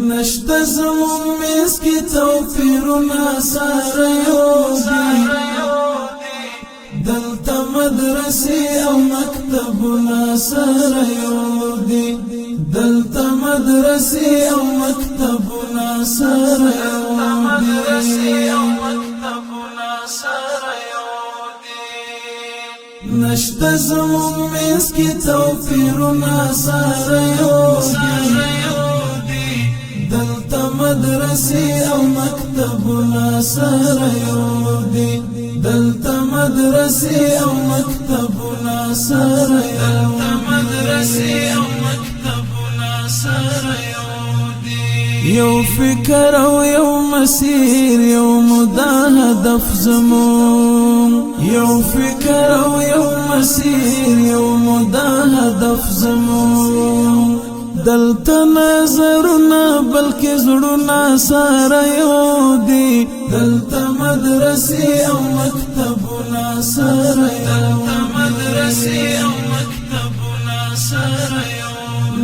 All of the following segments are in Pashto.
نشته زمون میز کی توپیرونه سره یو دی دلته مدرسې او مکتبونه سره یو دی دلته مدرسې او مکتبونه سره یو دی نشته زمون میز کی توپیرونه سره یو دی دلته مدرسې او مکتبونه سره یو دی دلته مدرسې او مکتبونه سره یو فکر او یو مسیر یو مدا هدف زمون یو فکر او یو مسیر یو مدا هدف زمون دلته نظرونه بلکې زړونه سره یو دی دلته مدرسې او مکتبونه سره یو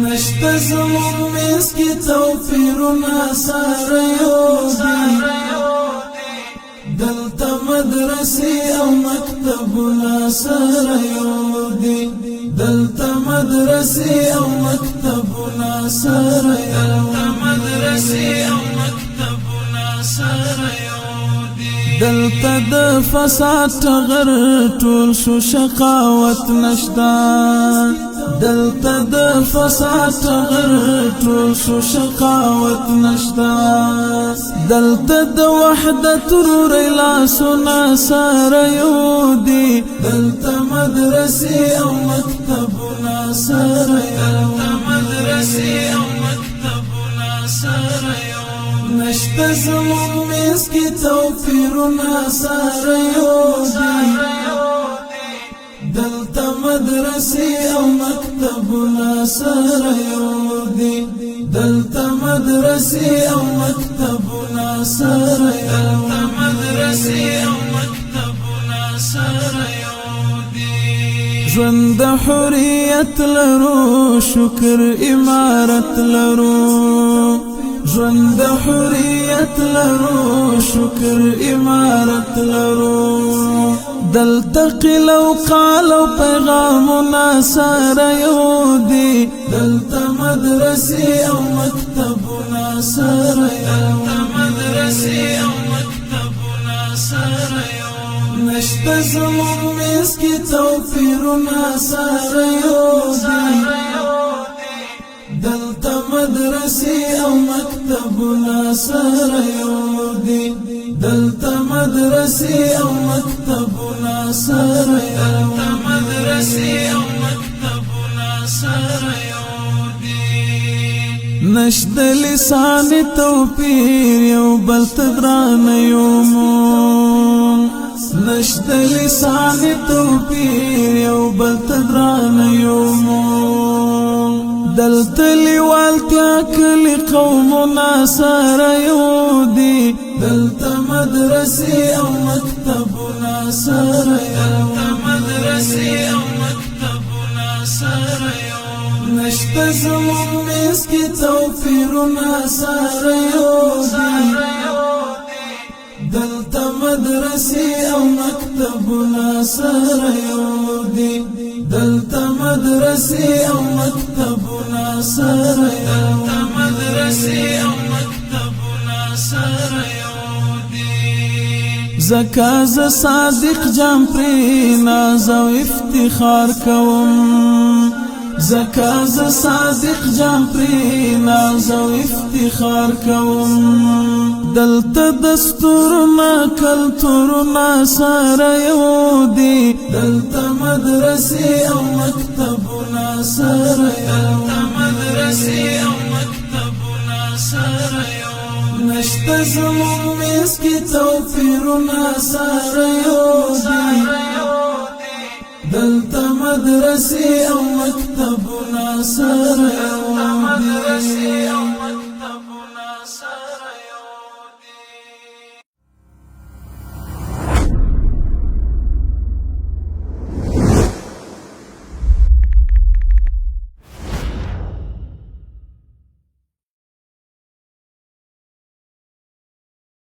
نشته زمون میز کی توپیرونه سره یو دی دلته مدرسې او مکتبونه سره یو دی دلته مدرسې او مکتبونه سره یو دلته د فساد ټغر ټول شو شقاوت نشتا دلته د فساد ټغر ټول شو شقاوت نشتا دلته د وحدت رور لاسونه سره یو دی دلته مدرسې او مکتبونه سره یو نشته زمون میز کی توپیرونه سره یو دی دلته مدرسې او مکتبونه سره یو دی دلته مدرسې او مکتبونه سره یو ژوند د حریت لرو شکر امارت لرو ژوند د حریت لرو شکر امارت لرو دلته قیل او قال او پیغامونه سره یو دی دلته مدرسې او مکتبونه سره یو نشته زمون میز کی توپیرونه سره یو دی دلته مدرسې او مکتبونه سره یو دی دلته مدرسې او مکتبونه سره یو نشته لسان توپیر یو بل تدران یومون نشته لسان توپیر یو بل تدران یومون دلته لیوالتیا کلی قومونه سره یو دی دلته مدرسې او مکتبونه سره یو نشته زمون میز کی توپیرونه سره یو دی دلته مدرسې او مکتبونه سره یو دی دلته مدرسې او مکتبونه سره یو زکا ز صادق جام پری ناز او افتخار کوم زکا ز صادق جام پری ناز او افتخار کوم دلته دستورونه کلتورونه سره یو دی دلته مدرسې او مکتبونه سره یو نشته زمون میز کی توپیرونه سره یو دی دلته مدرسې او مکتبونه سره یو دی